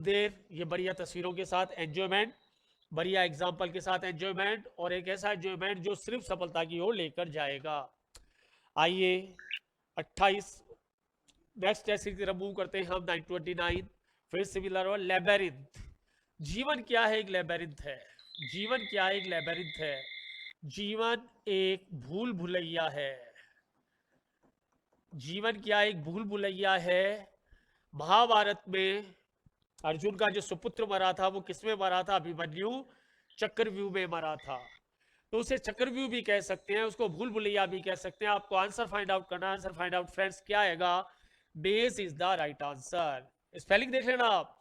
देर, ये बढ़िया तस्वीरों के साथ एंजॉयमेंट, बढ़िया एग्जाम्पल के साथ एंजॉयमेंट, और एक ऐसा एंजॉयमेंट जो सिर्फ सफलता की ओर लेकर जाएगा। आइए 28 नेक्स्ट टेस्ट की तरफ मूव करते हैं हम। 929 फिर सिमिलर और लेबेरिंथ। जीवन क्या है? एक लेबेरिंथ है। जीवन क्या है? एक लेबेरिंथ है। जीवन एक भूल भुलैया है। जीवन क्या एक भूल भुलैया है। महाभारत में अर्जुन का जो सुपुत्र मरा था वो किसमें मरा था? अभिमन्यु चक्रव्यूह में मरा था। तो उसे चक्रव्यूह भी कह सकते हैं, उसको भूल भुलैया भी कह सकते हैं। आपको आंसर फाइंड आउट करना है। आंसर फाइंड आउट फ्रेंड्स क्या आएगा? Base is the right answer. Spelling देख लेना आप,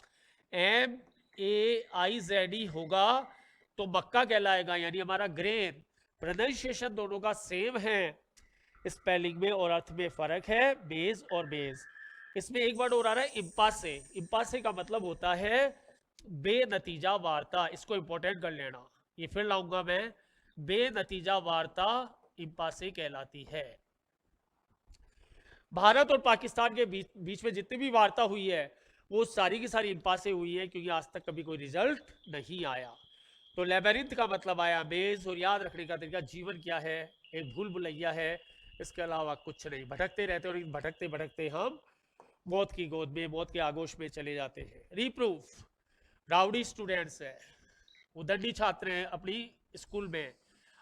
MAIZE होगा तो मक्का कहलाएगा, यानी हमारा ग्रेन। प्रोनाउंसिएशन दोनों का सेम है, स्पेलिंग में और अर्थ में फर्क है, बेस और बेस। इसमें एक वर्ड और आ रहा है इम्पासे। इम्पासे का मतलब होता है बेनतीजा वार्ता। इसको इंपॉर्टेंट कर लेना, ये फिर लाऊंगा मैं। बेनतीजा वार्ता इम्पासे कहलाती है। भारत और पाकिस्तान के बीच में जितनी भी वार्ता हुई है वो सारी की सारी इम्पासे हुई है, क्योंकि आज तक कभी कोई रिजल्ट नहीं आया। तो लेबेरिंथ का मतलब आया मेज, और याद रखने का तरीका जीवन क्या है? एक भूल भुलैया है, इसके अलावा कुछ नहीं। भटकते रहते और भटकते भटकते हम मौत की गोद में, मौत के आगोश में चले जाते हैं। रीप्रूफ, राउडी स्टूडेंट्स है, उदंडी छात्र हैं अपनी स्कूल में,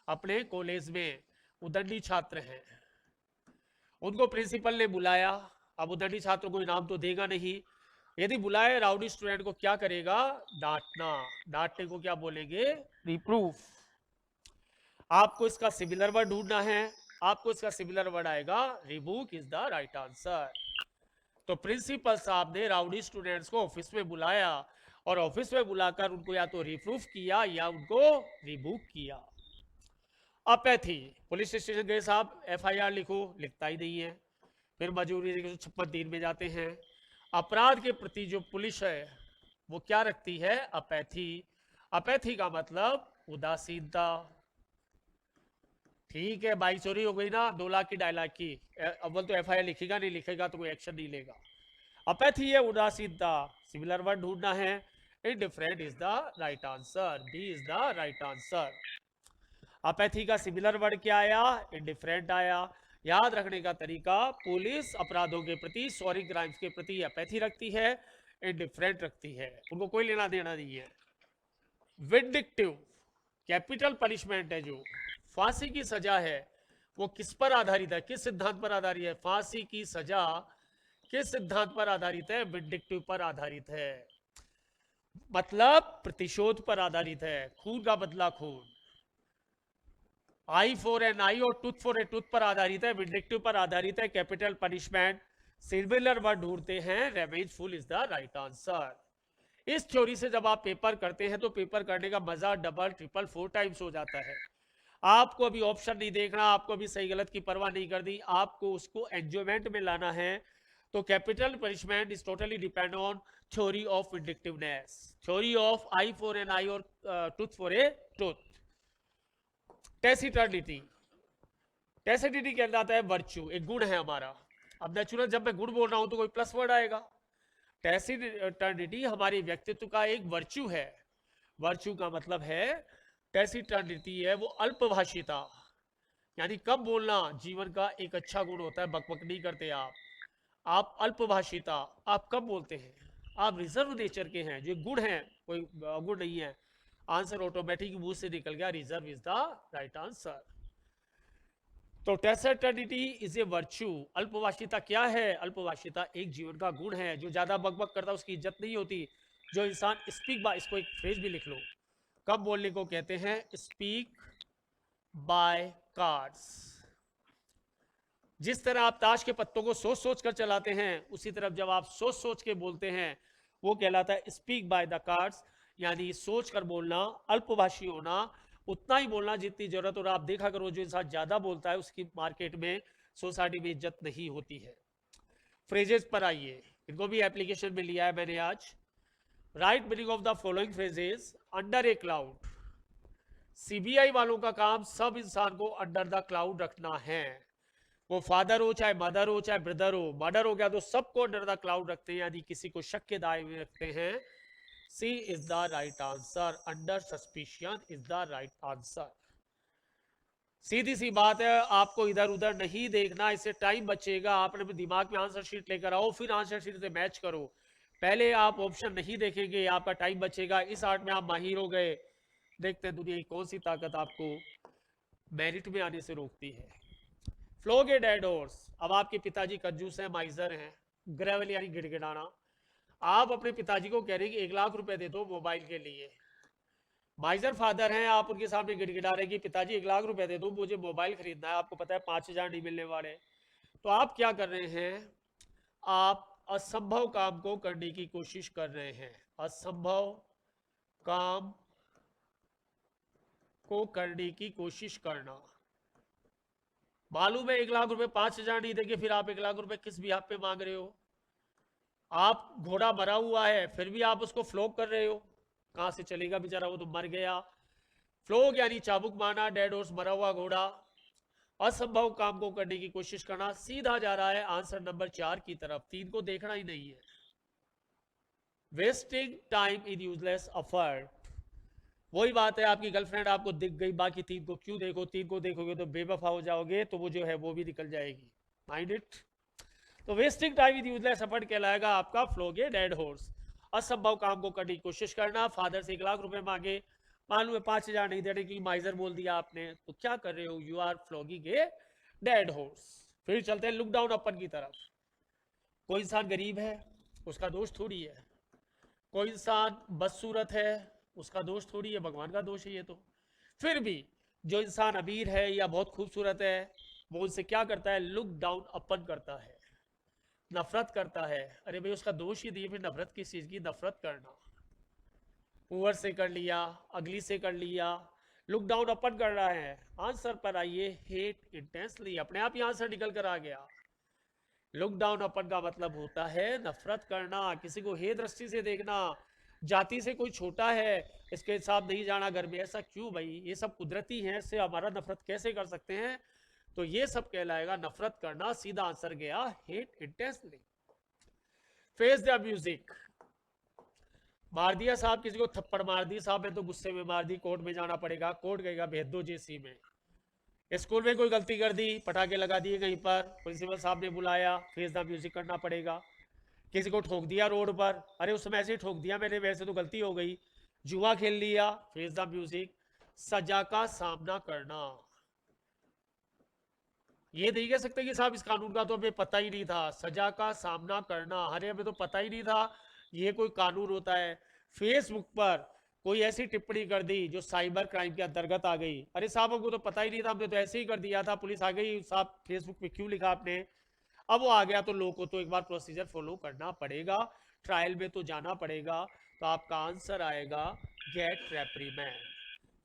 अपने कॉलेज में उदंडी छात्र हैं। उनको प्रिंसिपल ने बुलाया। अब उदंडी छात्रों को इनाम तो देगा नहीं, यदि बुलाए राउडी स्टूडेंट को क्या करेगा? डांटना। डांटने को क्या बोलेंगे? रिप्रूफ। आपको इसका सिमिलर वर्ड ढूंढना है। आपको इसका सिमिलर वर्ड आएगा रिबूक इज द राइट आंसर। तो प्रिंसिपल साहब ने राउडी स्टूडेंट्स को ऑफिस में बुलाया, और ऑफिस में बुलाकर उनको या तो रिप्रूफ किया या उनको रिबूक किया। अपैथी, पुलिस स्टेशन गए साहब, FIR लिखो, लिखता ही नहीं है। फिर मजूरी 56 दिन में जाते हैं। अपराध के प्रति जो पुलिस है वो क्या रखती है? अपैथी। अपैथी का मतलब उदासीनता। ठीक है भाई, चोरी हो गई ना 2 लाख की 2.5 लाख की, अव्वल तो FIR लिखेगा, नहीं लिखेगा तो कोई एक्शन नहीं लेगा। अपैथी है उदासीनता। सिमिलर वर्ड ढूंढना है। Indifferent is the right answer, B is the right answer. Apathy का सिमिलर वर्ड क्या आया? इनडिफरेंट आया। याद रखने का तरीका, पुलिस अपराधों के प्रति, सॉरी क्राइम्स के प्रति अपैथी रखती है, इनडिफरेंट रखती है, उनको कोई लेना देना नहीं है। विंडिक्टिव, कैपिटल पनिशमेंट है, जो फांसी की सजा है, वो किस पर आधारित है? किस सिद्धांत पर आधारित है? फांसी की सजा किस सिद्धांत पर आधारित है? विंडिक्टिव पर आधारित है, मतलब प्रतिशोध पर आधारित है। खून का बदला खून, आई फॉर एन आई और टूथ फॉर ए टूथ पर आधारित है, विंडिक्टिव पर आधारित है। Capital punishment. सिमिलर वर्ड ढूंढते हैं, रेवेंजफुल इज द राइट आंसर। इस थ्योरी से जब आप पेपर करते हैं तो पेपर करने का मजा डबल ट्रिपल 4 टाइम्स हो जाता है। आपको अभी ऑप्शन नहीं देखना, आपको अभी सही गलत की परवाह नहीं करनी, आपको उसको एंजॉयमेंट में लाना है। तो capital punishment is totally depend on theory of vindictiveness, theory of eye for an eye और tooth for a tooth. Taciturnity, टेसिटिटी कहलाता है वर्च्यू, एक गुण है हमारा। अब नेचुरल जब मैं गुण बोल रहा हूं तो कोई प्लस वर्ड आएगा। टेसिटर्निटी हमारे व्यक्तित्व का एक वर्च्यू है। वर्च्यू का मतलब है, टेसिटर्निटी है वो अल्पभाषिता, यानी कम बोलना जीवन का एक अच्छा गुण होता है। बकबक नहीं करते आप अल्पभाषिता, आप कम बोलते हैं, आप रिजर्व नेचर के हैं, जो गुण है, कोई गुण नहीं है। आंसर ऑटोमेटिक मुंह से निकल गया, reserve is the right answer. तो टेसिटर्निटी इज ए वर्च्यू। अल्पभाषिता क्या है? अल्पभाषिता एक जीवन का गुण है। जो ज्यादा बकबक करता है उसकी इज्जत नहीं होती। जो इंसान स्पीक बाय, इसको एक फ्रेज भी लिख लो, कब बोलने को कहते हैं? Speak by cards. जिस तरह आप ताश के पत्तों को सोच सोच कर चलाते हैं, उसी तरह जब आप सोच सोच के बोलते हैं वो कहलाता है स्पीक बाय द कार्ड्स, यानी सोच कर बोलना, अल्पभाषी होना, उतना ही बोलना जितनी जरूरत। और आप देखा करो जो इंसान ज्यादा बोलता है उसकी मार्केट में, सोसाइटी में इज्जत नहीं होती है। फ्रेजेस पर आइए, इनको भी एप्लीकेशन में लिया है मैंने आज। Right meaning of the following phrases. Under A cloud, CBI वालों का काम सब इंसान को अंडर द क्लाउड रखना है। वो फादर हो चाहे मदर हो चाहे ब्रदर हो, मर्डर हो गया तो सबको अंडर द क्लाउड रखते हैं, यानी किसी को शक के दायरे में रखते हैं। C is the right answer, under suspicion is the right answer. सीधी सी बात है, आपको इधर उधर नहीं देखना, इससे टाइम बचेगा। आप अपने दिमाग में आंसर शीट लेकर आओ, फिर आंसर शीट से मैच करो। पहले आप ऑप्शन नहीं देखेंगे, आपका टाइम बचेगा। इस आर्ट में आप माहिर हो गए। देखते हैं दुनिया की कौन सी ताकत आपको मेरिट में आने से रोकती है। फ्लोग ए डेड हॉर्स। अब आपके पिताजी कंजूस हैं, माइजर हैं, ग्रेवल यानी गिड़गिड़ाना। आप अपने पिताजी को कह रहे हैं कि 1 लाख रुपए दे दो मोबाइल के लिए। माइजर फादर हैं, आप उनके सामने गिड़गिड़ा रहे कि पिताजी 1 लाख रुपए दे दो, मुझे मोबाइल खरीदना है। आपको पता है 5,000 नहीं मिलने वाले। तो आप क्या कर रहे हैं, आप असंभव काम को करने की कोशिश कर रहे हैं। असंभव काम को करने की कोशिश करना। मालूम है 1 लाख रुपए 5,000 नहीं देंगे, फिर आप 1 लाख रुपए किस भी आप पे मांग रहे हो। आप घोड़ा मरा हुआ है, फिर भी आप उसको फ्लोग कर रहे हो। कहां से चलेगा बेचारा, वो तो मर गया। फ्लोग यानी चाबुक मारना, डेड हॉर्स मरा हुआ घोड़ा। असंभव काम को करने की कोशिश करना। सीधा जा रहा है आंसर नंबर 4 की तरफ, 3 को देखना ही नहीं है। Wasting time in useless effort. वही बात है, आपकी गर्लफ्रेंड आपको दिख गई, बाकी 3 को क्यों देखो। 3 को देखोगे तो बेवफा हो जाओगे, तो वो जो है वो भी निकल जाएगी। Mind it. तो wasting time in useless effort कहलाएगा आपका फ्लोग ए डेड हॉर्स। असंभव काम को करने की कोशिश करना। फादर से 1 लाख रुपए मांगे, मालूम है 5,000 नहीं देने की, माइजर बोल दिया आपने, तो क्या कर रहे हो, you are flogging a dead horse. फिर चलते हैं लुक डाउन अपन की तरफ। कोई इंसान गरीब है, उसका दोष थोड़ी है। कोई इंसान बदसूरत है, उसका दोष थोड़ी है, भगवान का दोष है ये तो। फिर भी जो इंसान अमीर है या बहुत खूबसूरत है, वो उनसे क्या करता है, लुक डाउन अपन करता है, नफरत करता है। अरे भाई उसका दोष ही दिए, फिर नफरत किस चीज की, नफरत करना। पुअर से कर लिया, अगली से कर लिया, लुक डाउन अपन कर रहा है। आंसर पर आइए, हेट इंटेंसली। अपने आप ही आंसर निकल कर आ गया। लुक डाउन अपन का मतलब होता है नफरत करना, किसी को हे दृष्टि से देखना। जाति से कोई छोटा है, इसके साथ नहीं जाना घर में, ऐसा क्यों भाई, ये सब कुदरती है, इससे हमारा नफरत कैसे कर सकते हैं। तो ये सब कहलाएगा नफरत करना। सीधा आंसर गया hate intensely. Face the music. मार दिया साहब, किसी को थप्पड़ मार दी साहब, मैं तो गुस्से में मार दी, कोर्ट में जाना पड़ेगा। कोर्ट गएगा, भेज दो जेसी में। स्कूल में कोई गलती कर दी, पटाखे लगा दिए कहीं पर, प्रिंसिपल साहब ने बुलाया, फेस द म्यूजिक करना पड़ेगा। किसी को ठोक दिया रोड पर, अरे उस समय ऐसे ही ठोक दिया मैंने, वैसे तो गलती हो गई। जुआ खेल लिया, फेस द म्यूजिक। सजा का सामना करना। ये नहीं कह सकते कि साहब इस कानून का तो हमें पता ही नहीं था। सजा का सामना करना, अरे हमें तो पता ही नहीं था ये कोई कानून होता है। फेसबुक पर कोई ऐसी टिप्पणी कर दी जो साइबर क्राइम के अंतर्गत आ गई, अरे साहब हमको तो पता ही नहीं था, हमने तो ऐसे ही कर दिया था, पुलिस आ गई, साहब फेसबुक पे क्यों लिखा आपने। अब वो आ गया तो लोगों को तो एक बार प्रोसीजर फॉलो करना पड़ेगा, ट्रायल में तो जाना पड़ेगा। तो आपका आंसर आएगा get reprimand.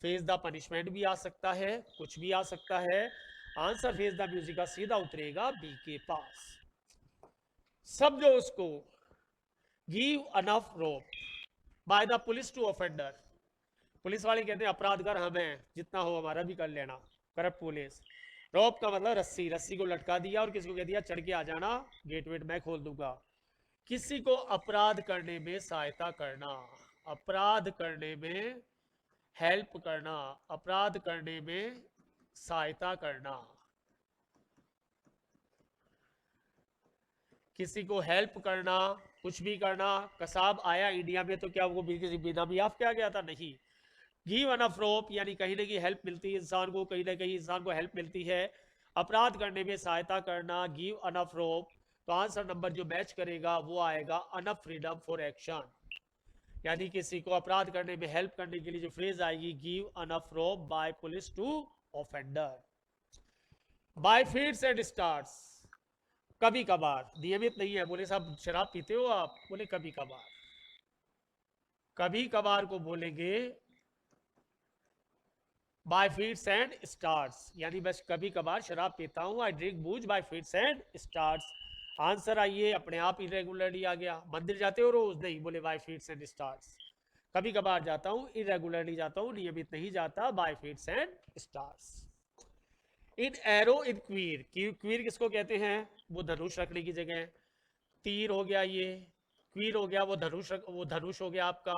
Face the punishment भी आ सकता है, कुछ भी आ सकता है। आंसर फेस द म्यूजिक का सीधा उतरेगा बी के पास। समझो उसको। Give enough rope by the police to offender. Police वाले कहते हैं अपराध कर हमें, जितना हो हमारा भी कर लेना। Corrupt police. रोप का मतलब रस्सी, रस्सी को लटका दिया और किसी को कह दिया चढ़ के आ जाना, गेट वेट मैं खोल दूंगा। किसी को अपराध करने में सहायता करना, अपराध करने में हेल्प करना, अपराध करने में सहायता करना। किसी को हेल्प करना, कुछ भी करना। कसाब आया इंडिया में तो क्या वो किसी बिना भी आप क्या गया था, नहीं। गिव अनफ रोप यानी कहीं ना कहीं हेल्प मिलती है इंसान को, कहीं ना कहीं इंसान को हेल्प मिलती है। अपराध करने में सहायता करना, गिव अनफ रोप। तो आंसर नंबर जो मैच करेगा वो आएगा अनफ फ्रीडम फॉर एक्शन। यानी किसी को अपराध करने में हेल्प करने के लिए जो फ्रेज आएगी, give enough rope by police to offender. By fits and starts. कभी कभार, नियमित नहीं है। बोले साहब शराब पीते हो आप, बोले कभी कभार। कभी कभार को बोलेंगे बाय फीड्स एंड स्टार्स, यानी बस कभी कभार शराब पीता हूं, I drink booze by fits and starts. Answer आइए, अपने आप इरेगुलरली आ गया। मंदिर जाते हो रोज, नहीं, बोले बाय फीड्स एंड स्टार्स। कभी कभार जाता हूं, इरेगुलरली जाता हूं, नियमित नहीं जाता, by fits and starts. An arrow in quiver, quiver किसको कहते हैं, वो धनुष रखने की जगह। तीर हो गया ये, क्वीर हो गया वो धनुष, वो धनुष हो गया आपका।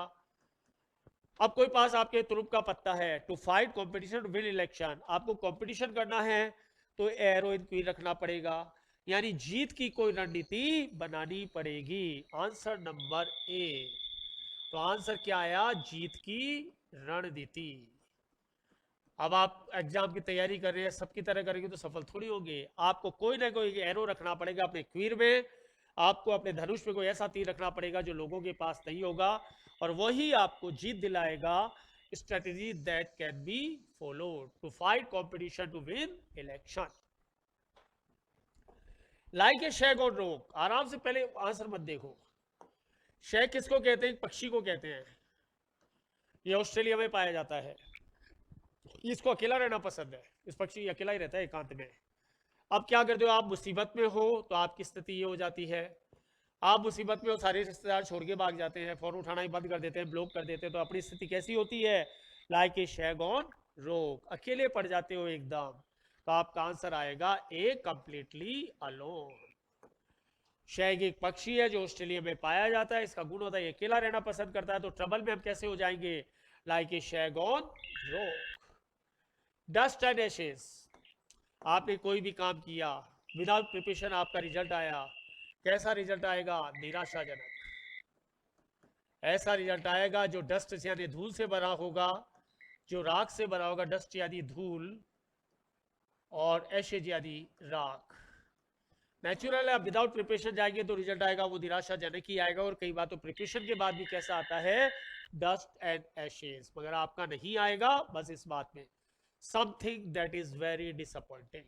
अब कोई पास आपके तुरुप का पत्ता है, to fight competition to win election, आपको कंपटीशन करना है तो एरो इन क्वीन रखना पड़ेगा, यानी जीत की कोई रणनीति बनानी पड़ेगी। Answer number A. तो आंसर क्या आया? जीत की रणनीति। अब आप एग्जाम की तैयारी कर रहे हैं, सबकी तरह करेंगे तो सफल थोड़ी होंगे। आपको कोई ना कोई एरो रखना पड़ेगा अपने क्वीर में, आपको अपने धनुष में कोई ऐसा तीर रखना पड़ेगा जो लोगों के पास नहीं होगा, और वही आपको जीत दिलाएगा। Strategy that can be followed to fight competition to win election. Like a शैग और रोक, आराम से पहले आंसर मत देखो। शैग किसको कहते हैं? पक्षी को कहते हैं। ये ऑस्ट्रेलिया में पाया जाता है। इसको अकेला रहना पसंद है, इस पक्षी अकेला ही रहता है एकांत में। अब क्या करते हो? आप मुसीबत में हो तो आपकी स्थिति ये हो जाती है, आप मुसीबत में हो, सारे रिश्तेदार छोड़ के भाग जाते हैं, फोन उठाना ही बंद कर देते हैं, ब्लॉक कर देते हैं, तो अपनी स्थिति कैसी होती है? लाइक ए शैग ऑन रोक, अकेले पड़ जाते हो एकदम। तो आपका आंसर आएगा ए, कंप्लीटली अलोन। शैग एक पक्षी है जो ऑस्ट्रेलिया में पाया जाता है, इसका गुण होता है अकेला रहना पसंद करता है। तो ट्रबल में हम कैसे हो जाएंगे? लाइक ए शैग ऑन रोक। डस्ट एंड एशेस, आपने कोई भी काम किया विदाउट प्रिपरेशन, आपका रिजल्ट आया, कैसा रिजल्ट आएगा? निराशाजनक। ऐसा रिजल्ट आएगा जो डस्ट यानी धूल से भरा होगा, जो राख से भरा होगा, डस्ट यानी धूल और एशेज यानी राख। नेचुरल है, विदाउट प्रिपरेशन जाएंगे तो रिजल्ट आएगा वो निराशाजनक ही आएगा, और कई बार तो प्रिपरेशन के बाद भी कैसा आता है? Dust and Ashes. मगर आपका नहीं आएगा बस इस बात में, something that is very disappointing.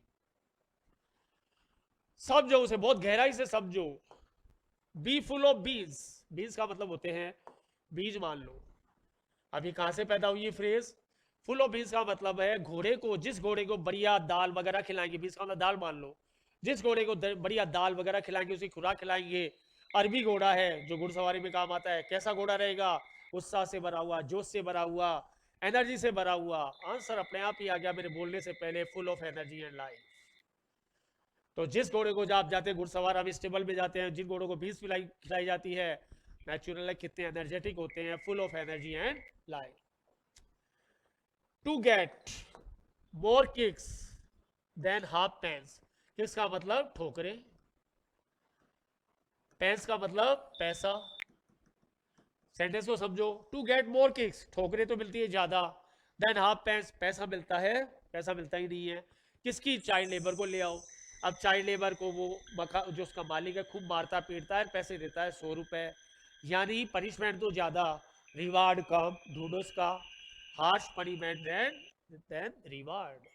समझो उसे, बहुत गहराई से समझो। बी फुल ऑफ बीज, बीज का मतलब होते हैं बीज, मान लो। अभी कहां से पैदा हुई ये फ्रेज? फुल ऑफ बीज का मतलब है घोड़े को, जिस घोड़े को बढ़िया दाल वगैरह खिलाएंगे, बीज का मतलब दाल मान लो, जिस घोड़े को बढ़िया दाल वगैरह खिलाएंगे, उसी खुराक खिलाएंगे। अरबी घोड़ा है जो घुड़सवारी में काम आता है, कैसा घोड़ा रहेगा? उत्साह से भरा हुआ, जोश से भरा हुआ, एनर्जी से भरा हुआ। आंसर अपने आप ही आ गया मेरे बोलने से पहले, full of energy and life. तो जिस घोड़े को आप जाते हैं घुड़सवार, हम स्टेबल में जाते हैं, जिन घोड़ों को बीज खिलाई जाती है, नेचुरल कितने एनर्जेटिक होते हैं, full of energy and life. To get more kicks than halfpence, kicks का मतलब ठोकरे, पेंस का मतलब पैसा। सेंटेंस को समझो, टू गेट मोर किक्स, ठोकरे तो मिलती है ज्यादा, देन हाफ पेंस, पैसा मिलता है, पैसा मिलता ही नहीं है। किसकी? चाइल्ड लेबर को ले आओ। अब चाइल्ड लेबर को वो जो उसका मालिक है खूब मारता पीटता है, पैसे देता है 100 रुपए, यानी पनिशमेंट तो ज्यादा, रिवार्ड कम। ढूंढो उसका, harsh punishment than reward.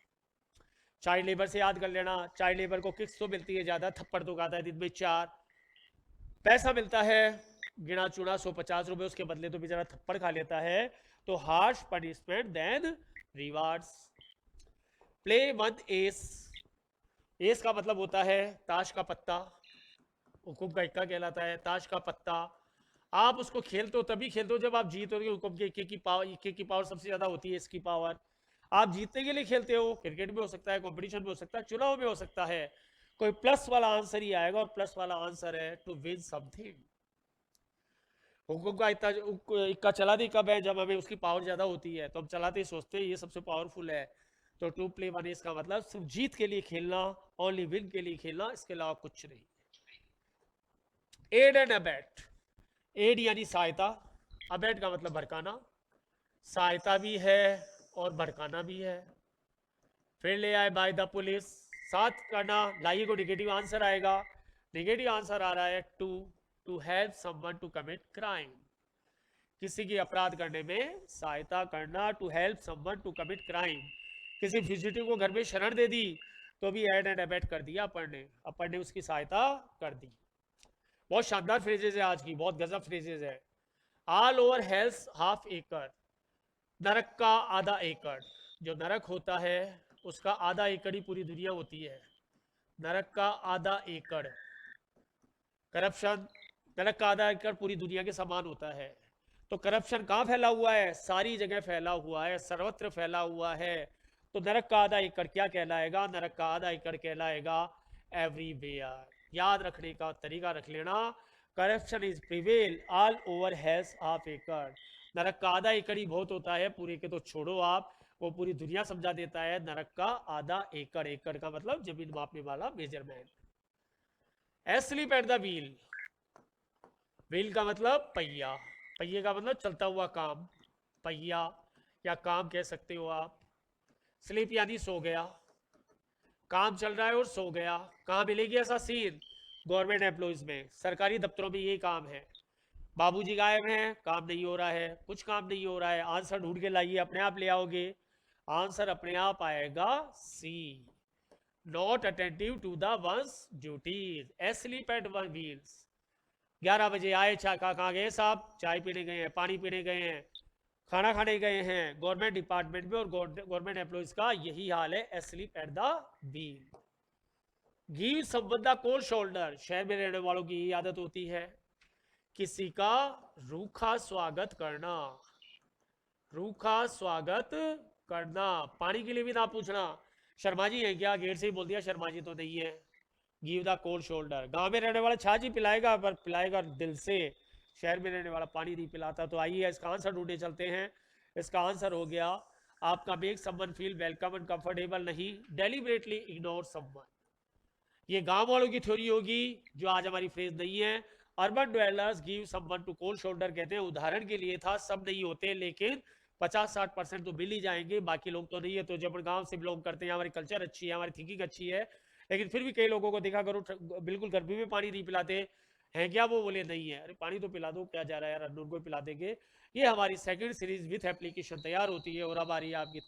Child labour से याद कर लेना, चाइल्ड लेबर को किक्स तो मिलती है ज्यादा, थप्पड़ तो खाता है दिन में 4, पैसा मिलता है गिना चुना 150 रुपए, उसके बदले तो बेचारा थप्पड़ खा लेता है। तो harsh punishment than rewards. Play one ace, ace का मतलब होता है ताश का पत्ता, हुकुम का इक्का कहलाता है, ताश का पत्ता। आप उसको खेलते हो तभी खेलते हो जब आप जीतोगे, हुकुम के इक्के की पावर सबसे ज्यादा होती है, इसकी पावर। आप जीतने के लिए खेलते हो, क्रिकेट में हो सकता है, कंपटीशन में हो सकता है, चुनाव में हो सकता है, कोई प्लस वाला आंसर ही आएगा, और प्लस वाला आंसर है टू विन समथिंग। हुकुम का इक्का चला दी कब है? जब हमें उसकी पावर ज्यादा होती है, तो हम चलाते ही सोचते हैं ये सबसे पावरफुल है। तो टू प्ले वन इसका मतलब सिर्फ जीत के लिए खेलना, ओनली विन के लिए खेलना, इसके अलावा कुछ नहीं। एड एंड अबेट, एड यानी सहायता, अबेट का मतलब भड़काना, सहायता भी है और भड़काना भी है। फिर ले आए बाय द पुलिस, साथ करना, लाइए को निगेटिव आंसर आएगा। निगेटिव आंसर आ रहा है to help someone to commit crime, किसी की अपराध करने में सहायता करना, to help someone to commit crime. किसी फ्यूजिटिव को घर में शरण दे दी तो भी एड एंड अबेट कर दिया अपन ने उसकी सहायता कर दी। बहुत शानदार फ्रेजेज है आज की, बहुत गजब फ्रेजेज है। All over hell's half acre, नरक का आधा एकड़, जो नरक होता है उसका आधा एकड़ ही पूरी दुनिया होती है, नरक का आधा एकड़। करप्शन, नरक का आधा एकड़ पूरी दुनिया के समान होता है। तो करप्शन कहाँ फैला हुआ है? सारी जगह फैला हुआ है, सर्वत्र फैला हुआ है। तो नरक का आधा एकड़ क्या कहलाएगा? नरक का आधा एकड़ कहलाएगा एवरीवेयर। याद रखने का तरीका रख लेना, corruption is prevail all over hell's half acre, नरक का आधा एकड़ ही बहुत होता है, पूरे के तो छोड़ो आप, वो पूरी दुनिया समझा देता है। नरक का आधा एकड़, एकड़ का मतलब जमीन मापने वाला measurement. Asleep at the wheel, wheel का मतलब पहिया, पहिए का मतलब चलता हुआ काम, पहिया या काम कह सकते हो आप। स्लीप यानी सो गया, काम चल रहा है और सो गया। कहाँ मिलेगी ऐसा सीन? गवर्नमेंट एम्प्लॉइज में, सरकारी दफ्तरों में ये काम है। बाबूजी गायब हैं, काम नहीं हो रहा है, कुछ काम नहीं हो रहा है, आंसर ढूंढ के लाइए, अपने आप ले आओगे, आंसर अपने आप आएगा see. Not attentive to the one's duties, asleep at one wheels. 11 बजे आए, चाय कहाँ गए साहब? चाय पीने गए हैं, पानी पीने गए हैं, खाना खाने गए हैं। गवर्नमेंट डिपार्टमेंट में और गवर्नमेंट एम्प्लॉइज का यही हाल है, asleep at the wheel. Give someone the cold shoulder, शहर में रहने वालों की यही आदत होती है, किसी का रूखा स्वागत करना, रूखा स्वागत करना। पानी के लिए भी ना पूछना, शर्मा जी है क्या? गेट से ही बोल दिया शर्मा जी तो नहीं है। गिव द कोल्ड शोल्डर, गांव में रहने वाला छाछ ही पिलाएगा, पर पिलाएगा दिल से, शहर में रहने वाला पानी नहीं पिलाता। तो आइए इसका आंसर ढूंढने चलते हैं। इसका आंसर हो गया आपका make someone feel welcome and comfortable, नहीं डेलिबरेटली इग्नोर समवन। ये गांव वालों की थ्योरी होगी, जो आज हमारी फ्रेज नहीं है। Urban dwellers give someone to cold shoulder कहते हैं, उदाहरण के लिए था, सब नहीं होते, लेकिन 50-60% तो मिल ही जाएंगे, बाकी लोग तो नहीं है। तो जब गांव से बिलोंग करते हैं, हमारी कल्चर अच्छी है, हमारी थिंकिंग अच्छी है, लेकिन फिर भी कई लोगों को देखा करो बिल्कुल गर्मी में पानी नहीं पिलाते हैं क्या? वो बोले नहीं है, अरे पानी तो पिला दो, क्या जा रहा है यार, उनको पिला देंगे। ये हमारी सेकंड सीरीज विथ एप्लीकेशन तैयार होती है, और अब आ रही है आपकी